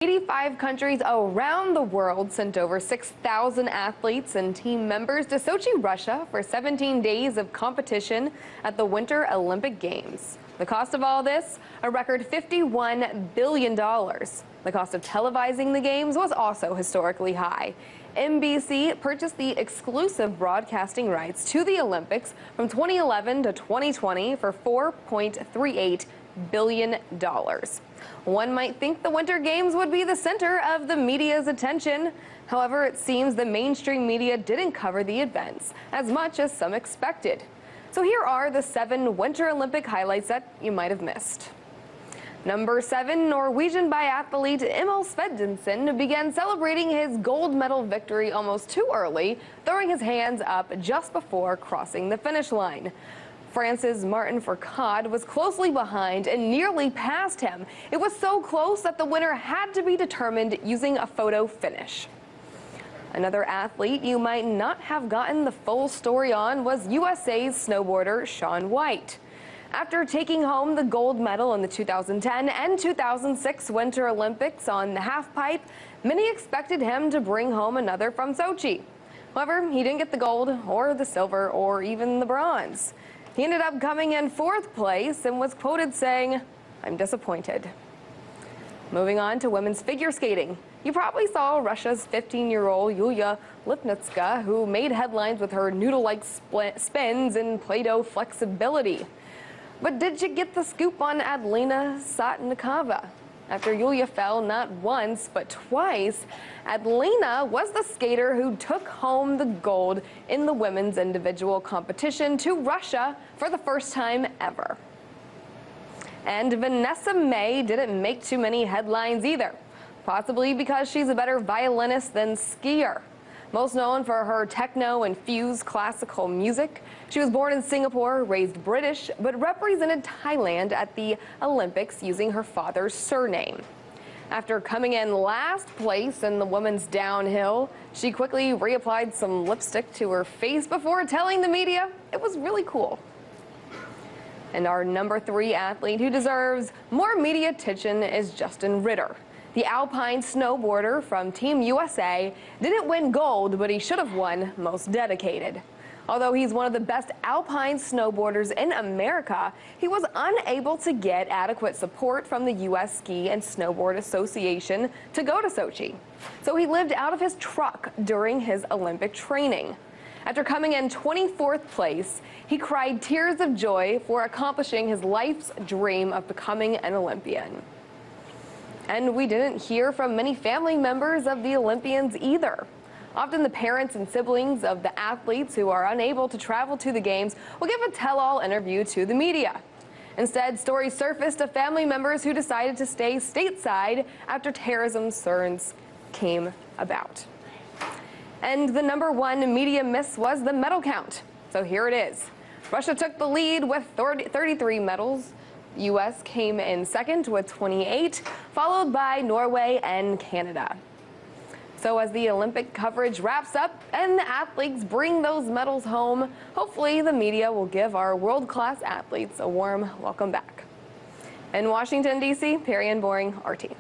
85 countries around the world sent over 6,000 athletes and team members to Sochi, Russia for 17 days of competition at the Winter Olympic Games. The cost of all this, a record $51 billion. The cost of televising the games was also historically high. NBC purchased the exclusive broadcasting rights to the Olympics from 2011 to 2020 for $4.38 billion. One might think the Winter Games would be the center of the media's attention. However, it seems the mainstream media didn't cover the events as much as some expected. So here are the 7 Winter Olympic highlights that you might have missed. Number 7, Norwegian biathlete Emil Svendsen began celebrating his gold medal victory almost too early, throwing his hands up just before crossing the finish line. France's Martin Fourcade was closely behind and nearly passed him. It was so close that the winner had to be determined using a photo finish. Another athlete you might not have gotten the full story on was USA's snowboarder Shaun White. After taking home the gold medal in the 2010 and 2006 Winter Olympics on the halfpipe, many expected him to bring home another from Sochi. However, he didn't get the gold or the silver or even the bronze. He ended up coming in 4th place and was quoted saying, "I'm disappointed." Moving on to women's figure skating. You probably saw Russia's 15-year-old Yulia Lipnitska, who made headlines with her noodle-like spins and Play-Doh flexibility. But did you get the scoop on Adlina Satnikova? After Yulia fell not once, but twice, Adlina was the skater who took home the gold in the women's individual competition to Russia for the first time ever. And Vanessa Mae didn't make too many headlines either, possibly because she's a better violinist than skier. Most known for her techno-infused classical music, she was born in Singapore, raised British, but represented Thailand at the Olympics using her father's surname. After coming in last place in the women's downhill, she quickly reapplied some lipstick to her face before telling the media it was really cool. And our number 3 athlete who deserves more media attention is Justin Ritter. The alpine snowboarder from Team USA didn't win gold, but he should have won Most Dedicated. Although he's one of the best alpine snowboarders in America, he was unable to get adequate support from the U.S. Ski and Snowboard Association to go to Sochi. So he lived out of his truck during his Olympic training. After coming in 24th place, he cried tears of joy for accomplishing his life's dream of becoming an Olympian. And we didn't hear from many family members of the Olympians either. Often the parents and siblings of the athletes who are unable to travel to the games will give a tell-all interview to the media. Instead, stories surfaced of family members who decided to stay stateside after terrorism concerns came about. And the number 1 media miss was the medal count. So here it is. Russia took the lead with 33 medals. U.S. came in 2nd with 28, followed by Norway and Canada. So as the Olympic coverage wraps up and the athletes bring those medals home, hopefully the media will give our world-class athletes a warm welcome back. In Washington, D.C., Perry Ann Boring, RT.